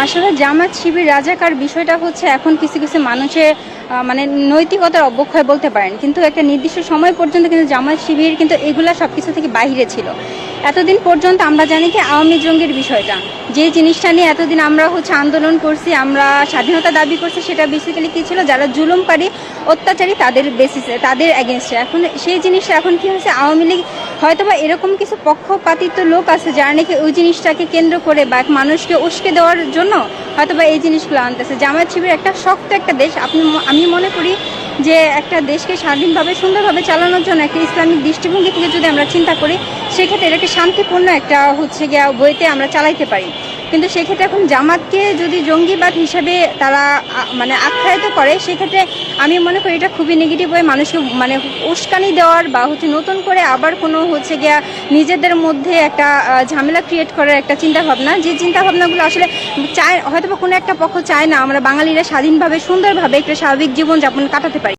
আসলে জামাত শিবির রাজাকার বিষয়টা হচ্ছে এখন কিছু কিছু মানুষের মানে নৈতিকতার অবক্ষয় বলতে পারেন, কিন্তু একটা নির্দিষ্ট সময় পর্যন্ত কিন্তু জামাত শিবির কিন্তু এগুলা সব কিছু থেকে বাইরে ছিল। এতদিন পর্যন্ত আমরা জানি কি আওয়ামী জঙ্গির বিষয়টা, যে জিনিসটা নিয়ে এতদিন আমরা আন্দোলন করছি, আমরা স্বাধীনতা দাবি করছি, সেটা বেসিক্যালি কী ছিল, যারা জুলুমকারী অত্যাচারী তাদের বেসিসে, তাদের এগেনস্টে। এখন সেই জিনিসটা এখন কী হয়েছে, আওয়ামী লীগ হয়তোবা এরকম কিছু পক্ষপাতিত্ব লোক আছে যারা নাকি ওই জিনিসটাকে কেন্দ্র করে বা মানুষকে উস্কে দেওয়ার জন্য হয়তোবা এই জিনিসগুলো আনতেছে। জামায়াত শিবির একটা শক্ত একটা দেশ, আমি মনে করি যে একটা দেশকে স্বাধীনভাবে সুন্দরভাবে চালানোর জন্য একটা ইসলামিক দৃষ্টিভঙ্গি থেকে যদি আমরা চিন্তা করি, সেক্ষেত্রে এটাকে শান্তিপূর্ণ একটা গিয়া বইতে আমরা চালাইতে পারি। কিন্তু সেক্ষেত্রে এখন জামাতকে যদি জঙ্গিবাদ হিসাবে তারা মানে আখ্যায়িত করে, সেক্ষেত্রে আমি মনে করি এটা খুবই নেগেটিভ হয়ে মানুষকে মানে উস্কানি দেওয়ার বা নতুন করে আবার কোনো গিয়া নিজেদের মধ্যে একটা ঝামেলা ক্রিয়েট করার একটা চিন্তাভাবনা, যে চিন্তাভাবনাগুলো আসলে চায় হয়তো বা কোনো একটা পক্ষ চায় না আমরা বাঙালিরা স্বাধীনভাবে সুন্দরভাবে একটা স্বাভাবিক জীবনযাপন কাটাতে পারি।